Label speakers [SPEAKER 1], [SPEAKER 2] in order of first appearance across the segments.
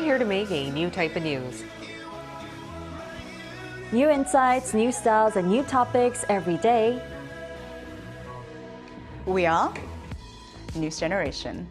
[SPEAKER 1] here to make a new type of news.
[SPEAKER 2] New insights, new styles, and new topics every day.
[SPEAKER 3] We are News Generation.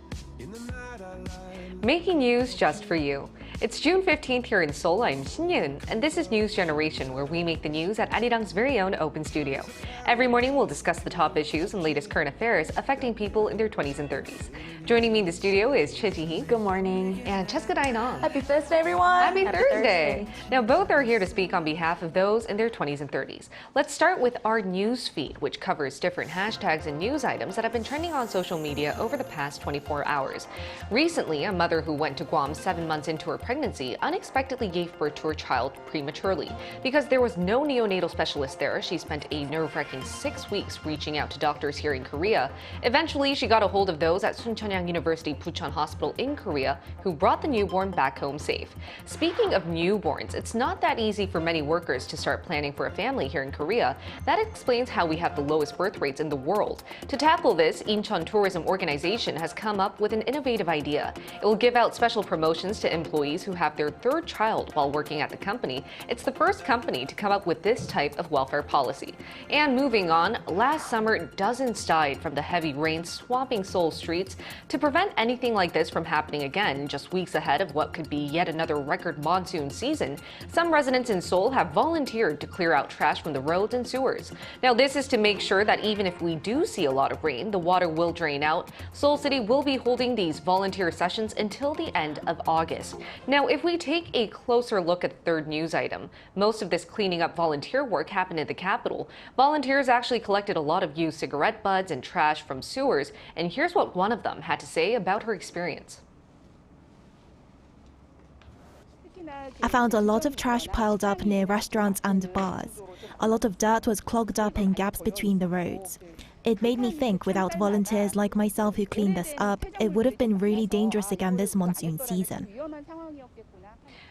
[SPEAKER 1] Making news just for you. It's June 15th here in Seoul. I'm Shin-Yun, and this is News Generation, where we make the news at Arirang's very own open studio. Every morning, we'll discuss the top issues and latest current affairs affecting people in their 20s and 30s. Joining me in the studio is Choi Ji-hee.
[SPEAKER 2] Good morning.
[SPEAKER 1] And Cheska Dainong.
[SPEAKER 3] Happy Thursday, everyone.
[SPEAKER 1] Happy Thursday. Now, both are here to speak on behalf of those in their 20s and 30s. Let's start with our news feed, which covers different hashtags and news items that have been trending on social media over the past 24 hours. Recently, a mother who went to Guam 7 months into her pregnancy unexpectedly gave birth to her child prematurely. Because there was no neonatal specialist there, she spent a nerve-wracking 6 weeks reaching out to doctors here in Korea. Eventually, she got a hold of those at Suncheon University Pucheon Hospital in Korea who brought the newborn back home safe. Speaking of newborns, it's not that easy for many workers to start planning for a family here in Korea. That explains how we have the lowest birth rates in the world. To tackle this, Incheon Tourism Organization has come up with an innovative idea. It will give out special promotions to employees who have their third child while working at the company. It's the first company to come up with this type of welfare policy. And moving on, last summer, dozens died from the heavy rain swamping Seoul streets. To prevent anything like this from happening again, just weeks ahead of what could be yet another record monsoon season, some residents in Seoul have volunteered to clear out trash from the roads and sewers. Now, this is to make sure that even if we do see a lot of rain, the water will drain out. Seoul City will be holding these volunteer sessions until the end of August. Now, if we take a closer look at the third news item, most of this cleaning up volunteer work happened in the capital. Volunteers actually collected a lot of used cigarette butts and trash from sewers, and here's what one of them had to say about her experience.
[SPEAKER 4] I found a lot of trash piled up near restaurants and bars. A lot of dirt was clogged up in gaps between the roads. It made me think without volunteers like myself who cleaned this up, it would have been really dangerous again this monsoon season.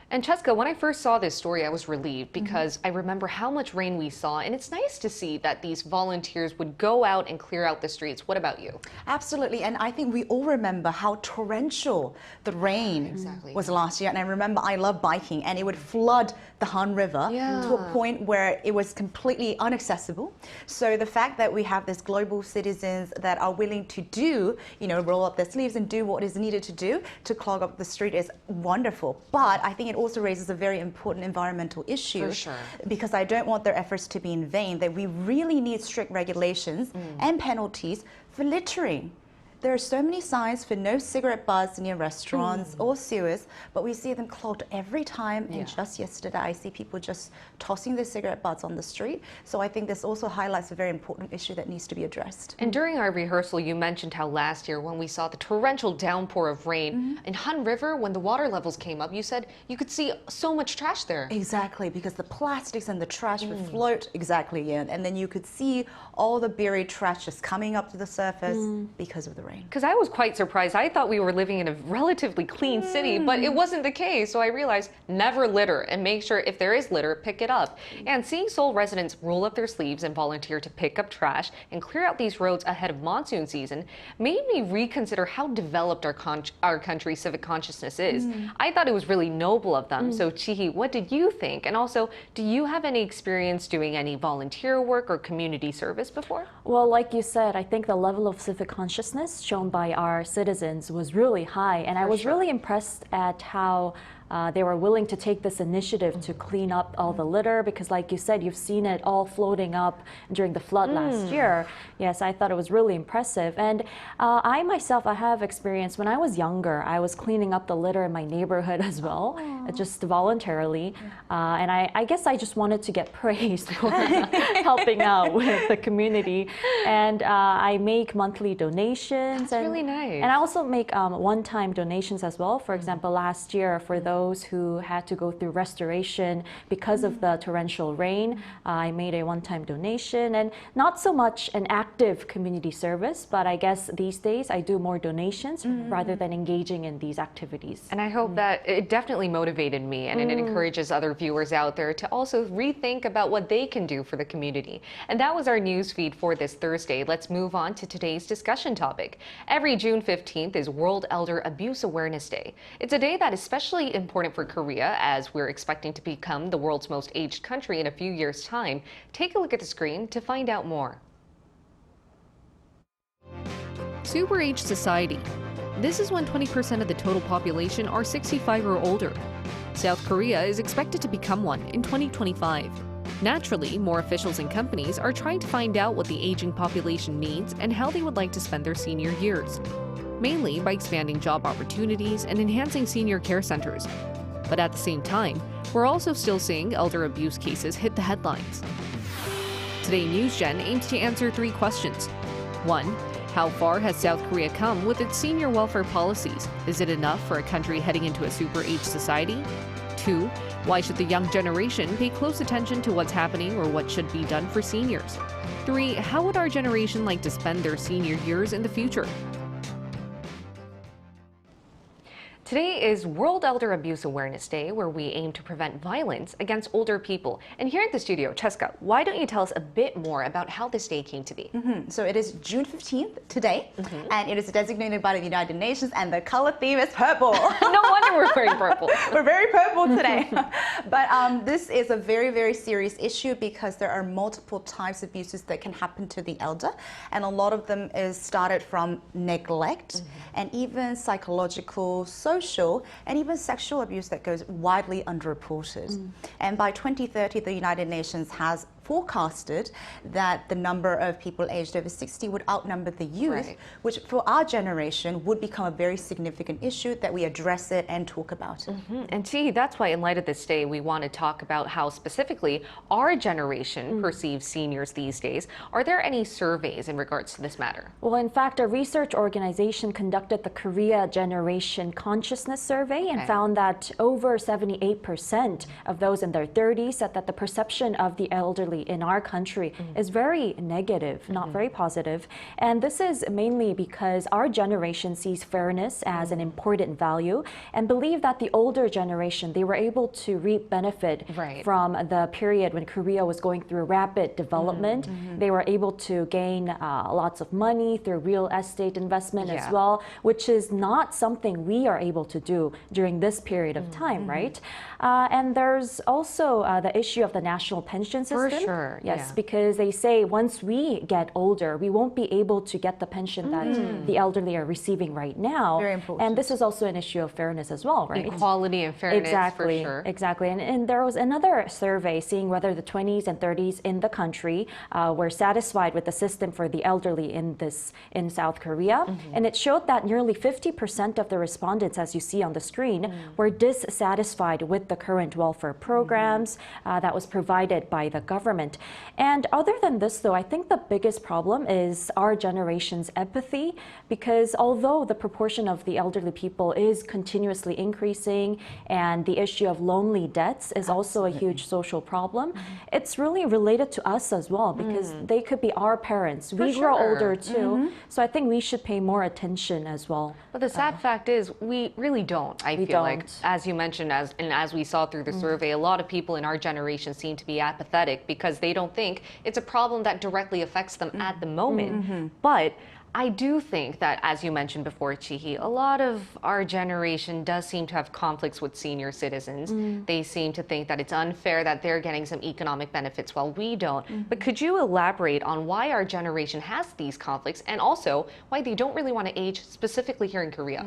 [SPEAKER 1] And Cheska, when I first saw this story, I was relieved because I remember how much rain we saw, and it's nice to see that these volunteers would go out and clear out the streets. What about you?
[SPEAKER 3] Absolutely, and I think we all remember how torrential the rain was last year. And I remember I love biking, and it would flood the Han River to a point where it was completely inaccessible. So the fact that we have these global citizens that are willing to do, roll up their sleeves and do what is needed to do to clog up the street is wonderful. But I think it also raises a very important environmental issue.
[SPEAKER 1] For sure.
[SPEAKER 3] Because I don't want their efforts to be in vain, that we really need strict regulations and penalties for littering. There are so many signs for no cigarette butts near restaurants or sewers, but we see them clogged every time. And just yesterday, I see people just tossing their cigarette butts on the street. So I think this also highlights a very important issue that needs to be addressed.
[SPEAKER 1] And during our rehearsal, you mentioned how last year when we saw the torrential downpour of rain in Han River, when the water levels came up, you said you could see so much trash there.
[SPEAKER 3] Exactly, because the plastics and the trash would float and then you could see all the buried trash just coming up to the surface because of the rain.
[SPEAKER 1] Because I was quite surprised. I thought we were living in a relatively clean city, but it wasn't the case. So I realized never litter and make sure if there is litter, pick it up. And seeing Seoul residents roll up their sleeves and volunteer to pick up trash and clear out these roads ahead of monsoon season made me reconsider how developed our country's civic consciousness is. I thought it was really noble of them. So Chi-hee, what did you think? And also, do you have any experience doing any volunteer work or community service before?
[SPEAKER 2] Well, like you said, I think the level of civic consciousness shown by our citizens was really high, and I was really impressed at how they were willing to take this initiative to clean up all the litter, because like you said, you've seen it all floating up during the flood last year. Yes, I thought it was really impressive. And I myself, I have experience when I was younger, I was cleaning up the litter in my neighborhood as well, just voluntarily. And I guess I just wanted to get praised for helping out with the community. And I make monthly donations.
[SPEAKER 1] That's really nice.
[SPEAKER 2] And I also make one-time donations as well. For example, last year, for those who had to go through restoration because of the torrential rain, I made a one-time donation. And not so much an active community service, but I guess these days I do more donations rather than engaging in these activities.
[SPEAKER 1] And I hope that it definitely motivated me, and it encourages other viewers out there to also rethink about what they can do for the community. And that was our news feed for this Thursday. Let's move on to today's discussion topic. Every June 15th is World Elder Abuse Awareness Day. It's a day that especially important for Korea as we're expecting to become the world's most aged country in a few years' time. Take a look at the screen to find out more. Super aged society. This is when 20% of the total population are 65 or older. South Korea is expected to become one in 2025. Naturally, more officials and companies are trying to find out what the aging population needs and how they would like to spend their senior years, mainly by expanding job opportunities and enhancing senior care centers. But at the same time, we're also still seeing elder abuse cases hit the headlines. Today, NewsGen aims to answer 3 questions. 1. How far has South Korea come with its senior welfare policies? Is it enough for a country heading into a super-aged society? 2. Why should the young generation pay close attention to what's happening or what should be done for seniors? 3. How would our generation like to spend their senior years in the future? Today is World Elder Abuse Awareness Day, where we aim to prevent violence against older people. And here at the studio, Cheska, why don't you tell us a bit more about how this day came to be?
[SPEAKER 3] So it is June 15th today, and it is designated by the United Nations, and the color theme is purple.
[SPEAKER 1] No wonder we're wearing purple.
[SPEAKER 3] We're very purple today. But this is a very, very serious issue because there are multiple types of abuses that can happen to the elder, and a lot of them is started from neglect and even psychological, social, and even sexual abuse that goes widely underreported. And by 2030, the United Nations has forecasted that the number of people aged over 60 would outnumber the youth, which for our generation would become a very significant issue that we address it and talk about it.
[SPEAKER 1] And see, that's why in light of this day, we want to talk about how specifically our generation perceives seniors these days. Are there any surveys in regards to this matter?
[SPEAKER 2] Well, in fact, a research organization conducted the Korea Generation Consciousness Survey and found that over 78% of those in their 30s said that the perception of the elderly in our country is very negative, not very positive. And this is mainly because our generation sees fairness as an important value and believe that the older generation, they were able to reap benefit from the period when Korea was going through rapid development. They were able to gain lots of money through real estate investment as well, which is not something we are able to do during this period of time, right? And there's also the issue of the national pension system. Yes, because they say once we get older, we won't be able to get the pension that the elderly are receiving right now.
[SPEAKER 3] Very important.
[SPEAKER 2] And this is also an issue of fairness as well, right?
[SPEAKER 1] Equality and fairness, for sure.
[SPEAKER 2] Exactly. And there was another survey seeing whether the 20s and 30s in the country were satisfied with the system for the elderly in South Korea. And it showed that nearly 50% of the respondents, as you see on the screen, were dissatisfied with the current welfare programs that was provided by the government. And other than this, though, I think the biggest problem is our generation's empathy, because although the proportion of the elderly people is continuously increasing and the issue of lonely deaths is also a huge social problem, it's really related to us as well, because they could be our parents. We grow older too, so I think we should pay more attention as well.
[SPEAKER 1] But the sad fact is, we really don't. I feel like, as you mentioned, as we saw through the survey, a lot of people in our generation seem to be apathetic because they don't think it's a problem that directly affects them at the moment. But I do think that, as you mentioned before, Chihi, a lot of our generation does seem to have conflicts with senior citizens. They seem to think that it's unfair that they're getting some economic benefits while we don't. But could you elaborate on why our generation has these conflicts and also why they don't really want to age specifically here in Korea?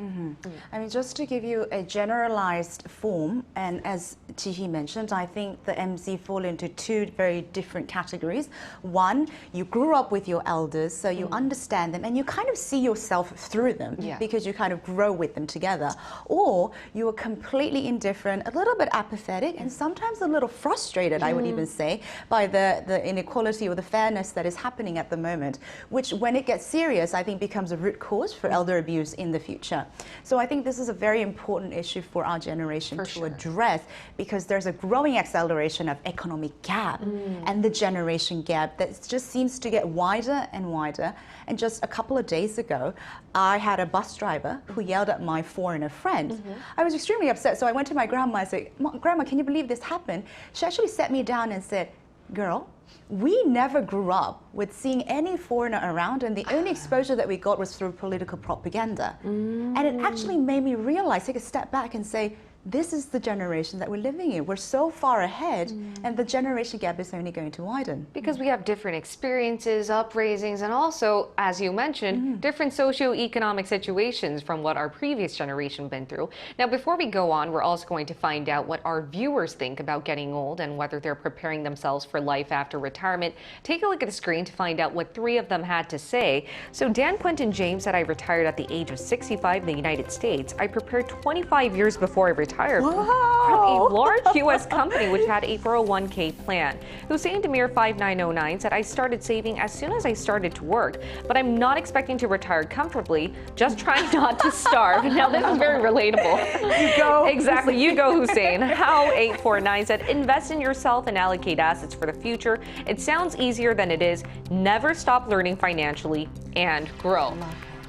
[SPEAKER 3] I mean, just to give you a generalized form, and as Chihi mentioned, I think the MZ fall into 2 very different categories. One, you grew up with your elders, so you understand them and you kind of see yourself through them because you kind of grow with them together. Or you are completely indifferent, a little bit apathetic, and sometimes a little frustrated, I would even say, by the inequality or the fairness that is happening at the moment, which when it gets serious, I think becomes a root cause for elder abuse in the future. So I think this is a very important issue for our generation to address, because there's a growing acceleration of economic gap and the generation gap that just seems to get wider and wider. And just a couple of days ago, I had a bus driver who yelled at my foreigner friend. I was extremely upset, so I went to my grandma and said, "Grandma, can you believe this happened?" She actually sat me down and said, "Girl, we never grew up with seeing any foreigner around, and the only exposure that we got was through political propaganda." And it actually made me realize, take a step back and say, this is the generation that we're living in. We're so far ahead, and the generation gap is only going to widen.
[SPEAKER 1] Because we have different experiences, upraisings, and also, as you mentioned, different socioeconomic situations from what our previous generation been through. Now, before we go on, we're also going to find out what our viewers think about getting old and whether they're preparing themselves for life after retirement. Take a look at the screen to find out what 3 of them had to say. So Dan Quentin James said, I retired at the age of 65 in the United States. I prepared 25 years before I retired from a large U.S. company which had a 401k plan. Hussein Demir 5909 said, I started saving as soon as I started to work, but I'm not expecting to retire comfortably, just trying not to starve. Now this is very relatable.
[SPEAKER 3] You go.
[SPEAKER 1] Exactly, you go, Hussein. How 849 said, invest in yourself and allocate assets for the future. It sounds easier than it is. Never stop learning financially and grow.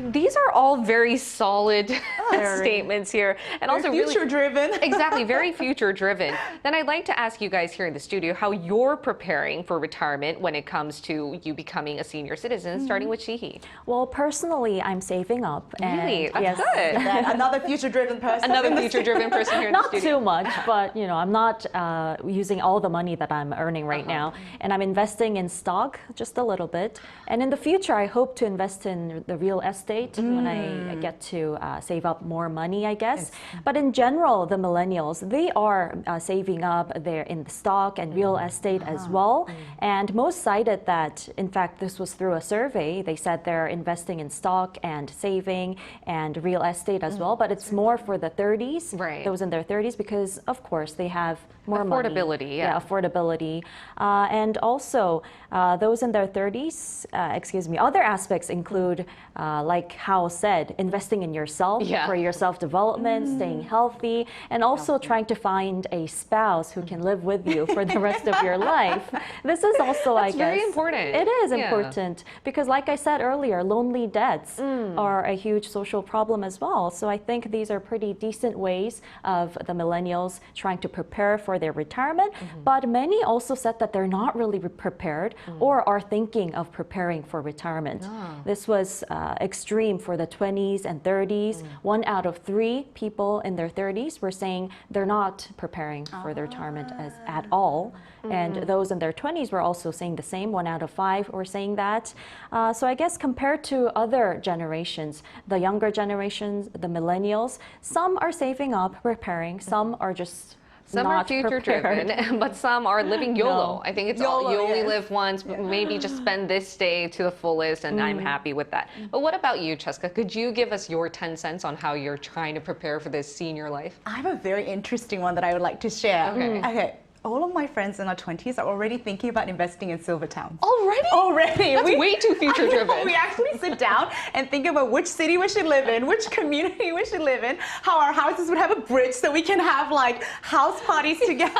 [SPEAKER 1] These are all very solid statements here, and
[SPEAKER 3] Very
[SPEAKER 1] also
[SPEAKER 3] future-driven.
[SPEAKER 1] Exactly, very future-driven. Then I'd like to ask you guys here in the studio how you're preparing for retirement when it comes to you becoming a senior citizen, starting with Shihi.
[SPEAKER 2] Well, personally, I'm saving up.
[SPEAKER 1] Really?
[SPEAKER 2] And
[SPEAKER 1] That's good.
[SPEAKER 3] Another future-driven person.
[SPEAKER 1] Another future-driven person here in the
[SPEAKER 2] Not
[SPEAKER 1] studio.
[SPEAKER 2] too much, but I'm not using all the money that I'm earning right now, and I'm investing in stock just a little bit. And in the future, I hope to invest in the real estate when I get to save up more money, I guess. But in general, the millennials, they are saving up. They're in the stock and real estate as well. And most cited that, in fact, this was through a survey. They said they're investing in stock and saving and real estate as well. But it's more for the 30s, those in their 30s, because of course they have more
[SPEAKER 1] affordability,
[SPEAKER 2] money. Yeah, affordability. And also those in their 30s, other aspects include like Hao said, investing in yourself for your self-development, staying healthy, and also trying to find a spouse who can live with you for the rest of your life. This is also, I guess,
[SPEAKER 1] very important.
[SPEAKER 2] It is important because, like I said earlier, lonely deaths are a huge social problem as well. So I think these are pretty decent ways of the millennials trying to prepare for their retirement. But many also said that they're not really prepared or are thinking of preparing for retirement. This was extreme for the 20s and 30s. 1 out of 3 people in their 30s were saying they're not preparing for their retirement at all. And those in their 20s were also saying the same. 1 out of 5 were saying that. So I guess compared to other generations, the younger generations, the millennials, some are saving up, preparing, some are just
[SPEAKER 1] some are future-driven, but some are living YOLO. I think it's all, you only live once, but maybe just spend this day to the fullest, and I'm happy with that. But what about you, Cheska? Could you give us your 10 cents on how you're trying to prepare for this senior life?
[SPEAKER 3] I have a very interesting one that I would like to share. Okay. All of my friends in our 20s are already thinking about investing in silver towns.
[SPEAKER 1] Already?
[SPEAKER 3] Already.
[SPEAKER 1] That's way too future-driven.
[SPEAKER 3] We actually sit down and think about which city we should live in, which community we should live in, how our houses would have a bridge so we can have like house parties together.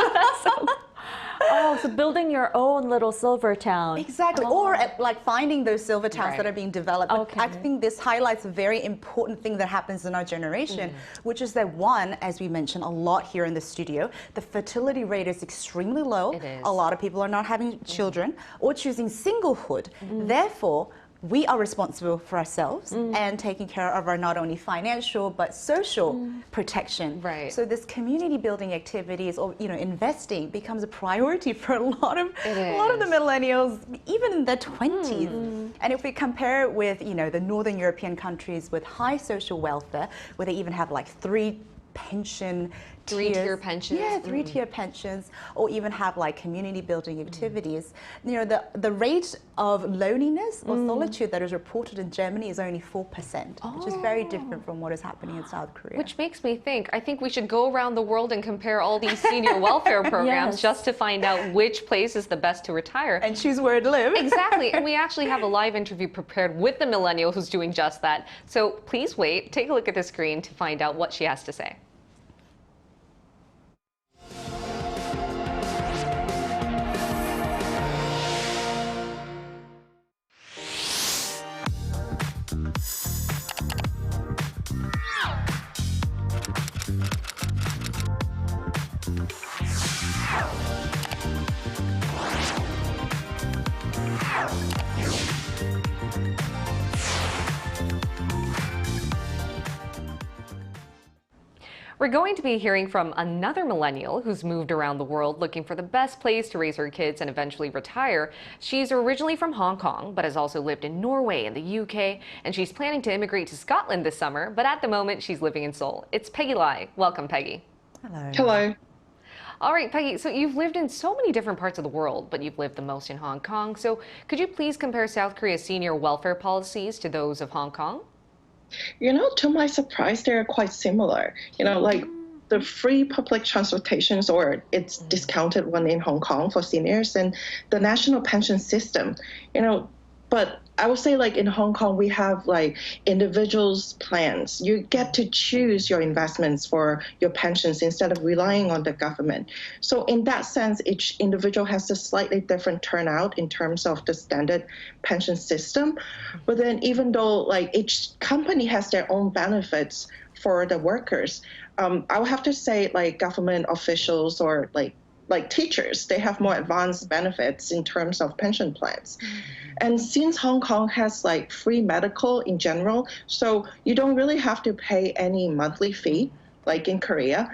[SPEAKER 2] So building your own little silver town.
[SPEAKER 3] Exactly. Or like finding those silver towns that are being developed. I think this highlights a very important thing that happens in our generation, which is that one, as we mentioned a lot here in the studio, the fertility rate is extremely low.
[SPEAKER 1] It is.
[SPEAKER 3] A lot of people are not having children or choosing singlehood. Therefore, we are responsible for ourselves and taking care of our not only financial but social protection. So this community building activities or investing becomes a priority for a lot of the millennials, even in their 20s. And if we compare it with the Northern European countries with high social welfare, where they even have like 3 pension
[SPEAKER 1] three-tier pensions.
[SPEAKER 3] Yeah, 3-tier pensions, or even have like community building activities. The rate of loneliness or solitude that is reported in Germany is only 4%, which is very different from what is happening in South Korea.
[SPEAKER 1] Which makes me think, I think we should go around the world and compare all these senior welfare programs just to find out which place is the best to retire.
[SPEAKER 3] And choose where to live.
[SPEAKER 1] Exactly. And we actually have a live interview prepared with the millennial who's doing just that. So please wait, take a look at the screen to find out what she has to say. We're going to be hearing from another millennial who's moved around the world looking for the best place to raise her kids and eventually retire. She's originally from Hong Kong, but has also lived in Norway and the UK, and she's planning to immigrate to Scotland this summer, but at the moment she's living in Seoul. It's Peggy Lai. Welcome, Peggy.
[SPEAKER 3] Hello.
[SPEAKER 5] Hello.
[SPEAKER 1] All right, Peggy, so you've lived in so many different parts of the world, but you've lived the most in Hong Kong. So could you please compare South Korea's senior welfare policies to those of Hong Kong?
[SPEAKER 5] To my surprise, they're quite similar. Like the free public transportations, or it's discounted one in Hong Kong for seniors, and the national pension system, but I would say like in Hong Kong, we have like individuals plans. You get to choose your investments for your pensions instead of relying on the government. So in that sense, each individual has a slightly different turnout in terms of the standard pension system. But then even though like each company has their own benefits for the workers, I would have to say like government officials or like teachers, they have more advanced benefits in terms of pension plans. And since Hong Kong has like free medical in general, so you don't really have to pay any monthly fee like in Korea,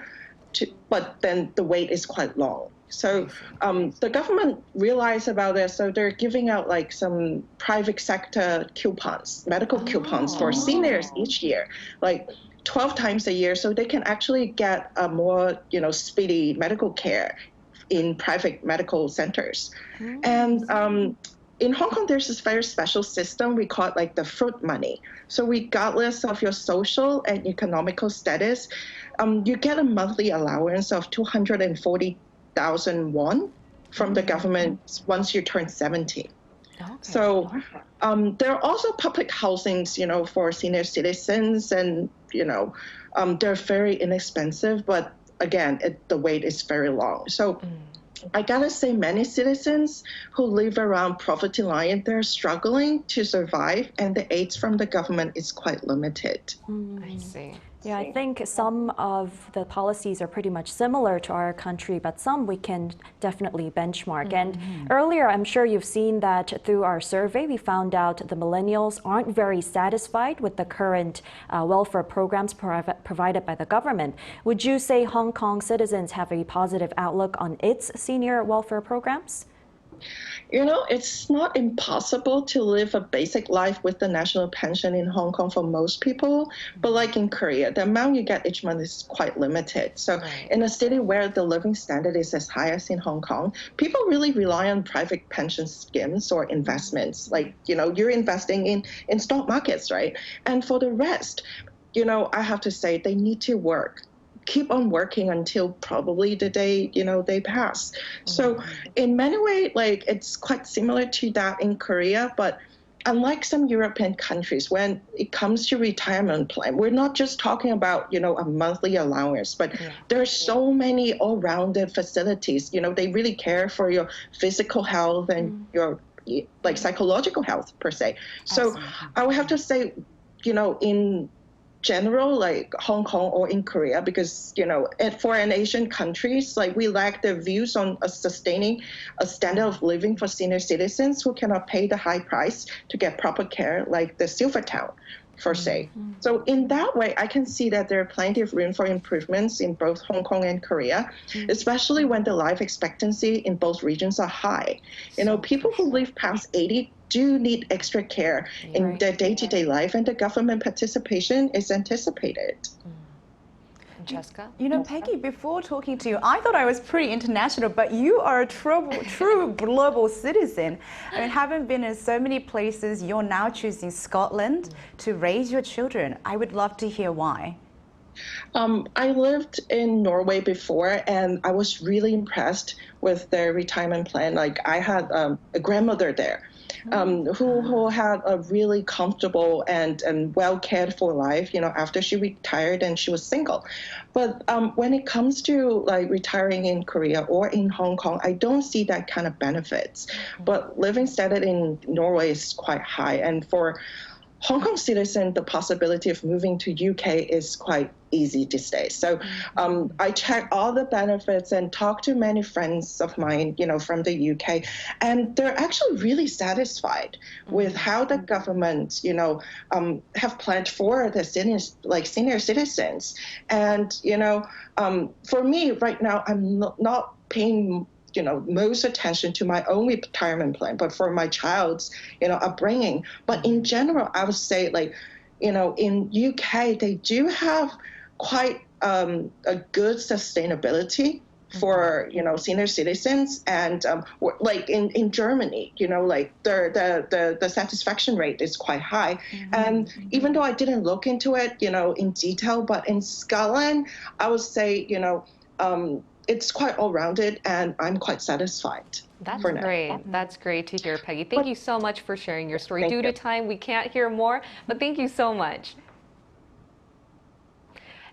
[SPEAKER 5] but then the wait is quite long. So the government realized about this, so they're giving out like some private sector coupons, medical coupons for seniors each year, like 12 times a year, so they can actually get a more, speedy medical care in private medical centers. And in Hong Kong, there's this very special system we call it like the fruit money. So regardless of your social and economical status, you get a monthly allowance of 240,000 won from the government once you turn 70. Okay. So there are also public housings, for senior citizens, and, they're very inexpensive, but again, the wait is very long. So I gotta say, many citizens who live around poverty line, they're struggling to survive, and the aids from the government is quite limited.
[SPEAKER 1] I see.
[SPEAKER 2] Yeah, I think some of the policies are pretty much similar to our country, but some we can definitely benchmark. And earlier, I'm sure you've seen that through our survey, we found out the millennials aren't very satisfied with the current welfare programs provided by the government. Would you say Hong Kong citizens have a positive outlook on its senior welfare programs?
[SPEAKER 5] It's not impossible to live a basic life with the national pension in Hong Kong for most people, but like in Korea, the amount you get each month is quite limited. So in a city where the living standard is as high as in Hong Kong, people really rely on private pension schemes or investments. Like, you're investing in stock markets, right? And for the rest, I have to say they need to keep on working until probably the day, they pass. So in many ways, like it's quite similar to that in Korea, but unlike some European countries, when it comes to retirement plan, we're not just talking about, a monthly allowance, but there's so many all-rounded facilities. They really care for your physical health and your like psychological health per se. So I would have to say, in general, like Hong Kong or in Korea, because, for an Asian countries, like we lack the views on sustaining a standard of living for senior citizens who cannot pay the high price to get proper care, like the Silver Town, per se. So in that way, I can see that there are plenty of room for improvements in both Hong Kong and Korea, especially when the life expectancy in both regions are high. People who live past 80 do need extra care in their day-to-day life, and the government participation is anticipated.
[SPEAKER 1] Francesca?
[SPEAKER 3] Peggy, before talking to you, I thought I was pretty international, but you are a true global citizen. I mean, having been in so many places, you're now choosing Scotland to raise your children. I would love to hear why.
[SPEAKER 5] I lived in Norway before, and I was really impressed with their retirement plan. Like I had a grandmother there who had a really comfortable and well cared for life, after she retired and she was single. But when it comes to like retiring in Korea or in Hong Kong, I don't see that kind of benefits. But living standard in Norway is quite high. And for Hong Kong citizen, the possibility of moving to UK is quite easy these days. So I check all the benefits and talk to many friends of mine, from the UK, and they're actually really satisfied with how the government, have planned for the senior citizens. And, for me right now, I'm not paying most attention to my own retirement plan, but for my child's, upbringing. But in general, I would say in UK, they do have quite a good sustainability for, senior citizens. And in Germany, the satisfaction rate is quite high. And even though I didn't look into it, in detail, but in Scotland, I would say, it's quite all-rounded, and I'm quite satisfied.
[SPEAKER 1] That's
[SPEAKER 5] for now.
[SPEAKER 1] great. That's great to hear, Peggy. Thank you so much for sharing your story. Due to time, we can't hear more, but thank you so much.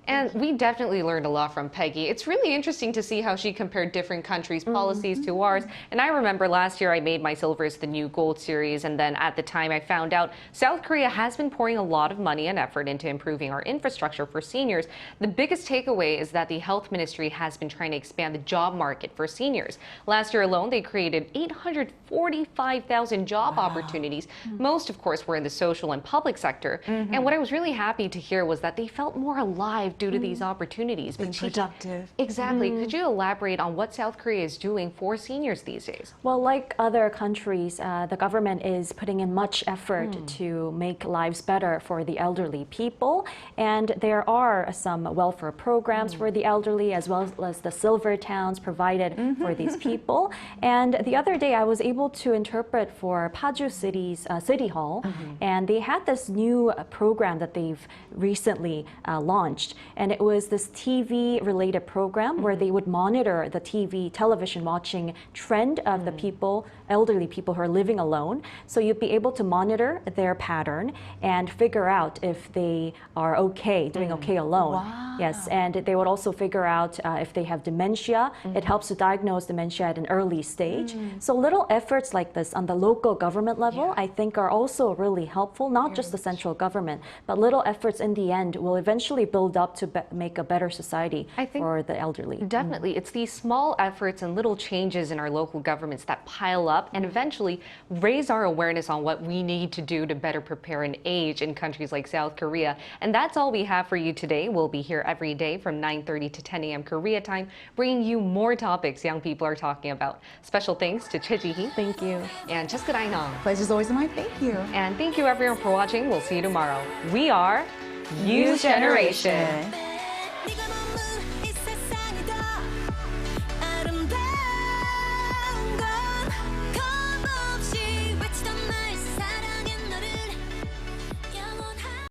[SPEAKER 1] And we definitely learned a lot from Peggy. It's really interesting to see how she compared different countries' policies to ours. And I remember last year I made my silvers the new gold series, and then at the time I found out South Korea has been pouring a lot of money and effort into improving our infrastructure for seniors. The biggest takeaway is that the health ministry has been trying to expand the job market for seniors. Last year alone, they created 845,000 job opportunities. Most, of course, were in the social and public sector. And what I was really happy to hear was that they felt more alive due to these opportunities.
[SPEAKER 3] Being productive.
[SPEAKER 1] Exactly. Could you elaborate on what South Korea is doing for seniors these days?
[SPEAKER 2] Well, like other countries, the government is putting in much effort to make lives better for the elderly people. And there are some welfare programs for the elderly, as well as the silver towns provided for these people. And the other day, I was able to interpret for Paju City's City Hall, and they had this new program that they've recently launched. And it was this TV-related program where they would monitor the television watching trend of the people, elderly people who are living alone. So you'd be able to monitor their pattern and figure out if they are okay, doing okay alone.
[SPEAKER 3] Wow.
[SPEAKER 2] Yes, and they would also figure out if they have dementia. It helps to diagnose dementia at an early stage. So little efforts like this on the local government level, I think, are also really helpful, not just the central government, but little efforts in the end will eventually build up to make a better society for the elderly.
[SPEAKER 1] Definitely. It's these small efforts and little changes in our local governments that pile up and eventually raise our awareness on what we need to do to better prepare and age in countries like South Korea. And that's all we have for you today. We'll be here every day from 9:30 to 10 a.m. Korea time, bringing you more topics young people are talking about. Special thanks to Choi Ji-hee.
[SPEAKER 2] Thank you.
[SPEAKER 1] And Jessica Dainong.
[SPEAKER 3] Pleasure's always mine. Thank you.
[SPEAKER 1] And thank you everyone for watching. We'll see you tomorrow. We are News Generation.
[SPEAKER 3] Generation.